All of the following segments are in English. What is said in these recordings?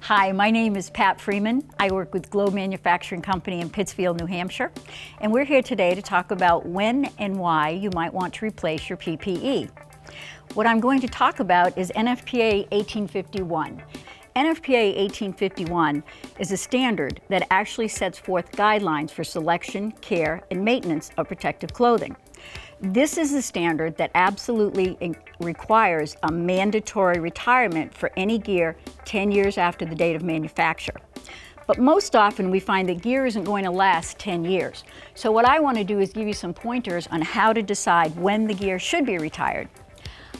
Hi, my name is Pat Freeman. I work with Globe Manufacturing Company in Pittsfield, New Hampshire, and we're here today to talk about when and why you might want to replace your PPE. What I'm going to talk about is NFPA 1851. NFPA 1851 is a standard that actually sets forth guidelines for selection, care, and maintenance of protective clothing. This is a standard that absolutely requires a mandatory retirement for any gear 10 years after the date of manufacture. But most often we find that gear isn't going to last 10 years. So what I want to do is give you some pointers on how to decide when the gear should be retired.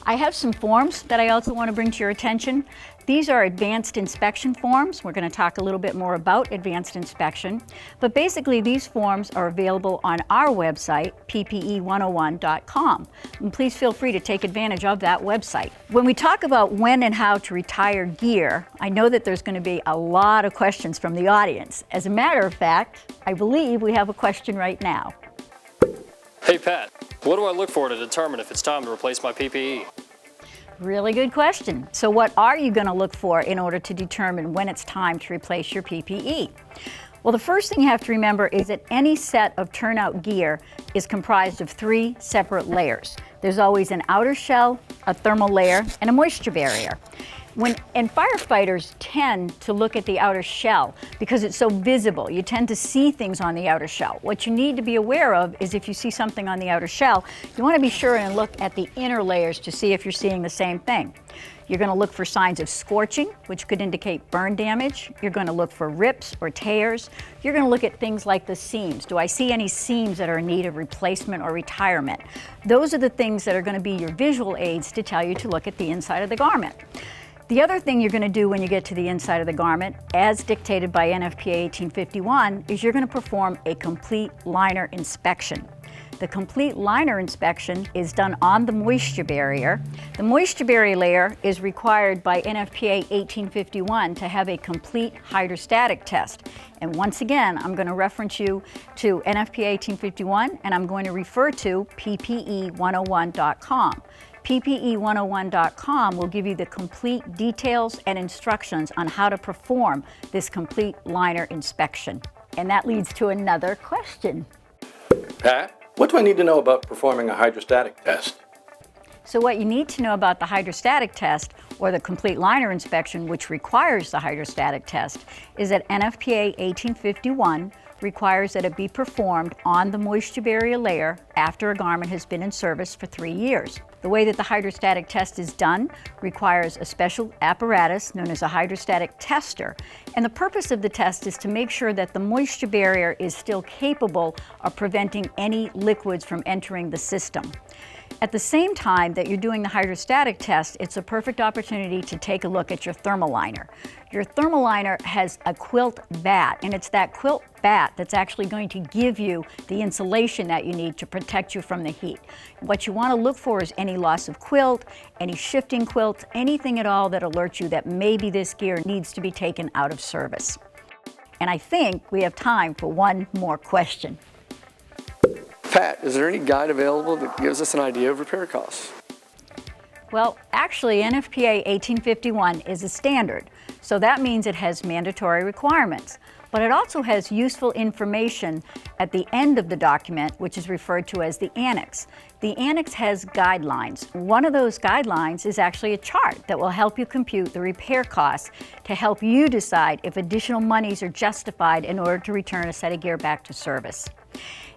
I have some forms that I also want to bring to your attention. These are advanced inspection forms. We're going to talk a little bit more about advanced inspection. But basically, these forms are available on our website, PPE101.com. And please feel free to take advantage of that website. When we talk about when and how to retire gear, I know that there's going to be a lot of questions from the audience. As a matter of fact, I believe we have a question right now. Hey Pat, what do I look for to determine if it's time to replace my PPE? Really good question. So what are you going to look for in order to determine when it's time to replace your PPE? Well, the first thing you have to remember is that any set of turnout gear is comprised of 3 separate layers. There's always an outer shell, a thermal layer, and a moisture barrier. And firefighters tend to look at the outer shell because it's so visible. You tend to see things on the outer shell. What you need to be aware of is if you see something on the outer shell, you want to be sure and look at the inner layers to see if you're seeing the same thing. You're going to look for signs of scorching, which could indicate burn damage. You're going to look for rips or tears. You're going to look at things like the seams. Do I see any seams that are in need of replacement or retirement? Those are the things that are going to be your visual aids to tell you to look at the inside of the garment. The other thing you're going to do when you get to the inside of the garment, as dictated by NFPA 1851, is you're going to perform a complete liner inspection. The complete liner inspection is done on the moisture barrier. The moisture barrier layer is required by NFPA 1851 to have a complete hydrostatic test. And once again, I'm going to reference you to NFPA 1851, and I'm going to refer to PPE101.com. PPE101.com will give you the complete details and instructions on how to perform this complete liner inspection. And that leads to another question. Pat, what do I need to know about performing a hydrostatic test? So what you need to know about the hydrostatic test, or the complete liner inspection, which requires the hydrostatic test, is that NFPA 1851 requires that it be performed on the moisture barrier layer after a garment has been in service for 3 years. The way that the hydrostatic test is done requires a special apparatus known as a hydrostatic tester. And the purpose of the test is to make sure that the moisture barrier is still capable of preventing any liquids from entering the system. At the same time that you're doing the hydrostatic test, it's a perfect opportunity to take a look at your thermal liner. Your thermal liner has a quilt bat, and it's that quilt bat that's actually going to give you the insulation that you need to protect you from the heat. What you want to look for is any loss of quilt, any shifting quilts, anything at all that alerts you that maybe this gear needs to be taken out of service. And I think we have time for one more question. Pat, is there any guide available that gives us an idea of repair costs? Well, actually, NFPA 1851 is a standard, so that means it has mandatory requirements. But it also has useful information at the end of the document, which is referred to as the annex. The annex has guidelines. One of those guidelines is actually a chart that will help you compute the repair costs to help you decide if additional monies are justified in order to return a set of gear back to service.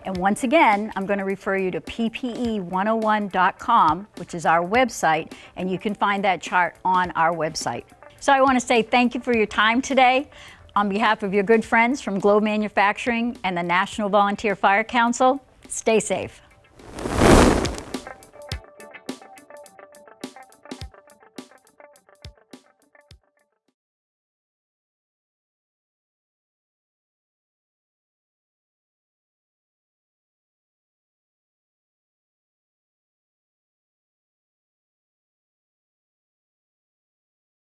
And once again, I'm going to refer you to PPE101.com, which is our website, and you can find that chart on our website. So I want to say thank you for your time today. On behalf of your good friends from Globe Manufacturing and the National Volunteer Fire Council, stay safe.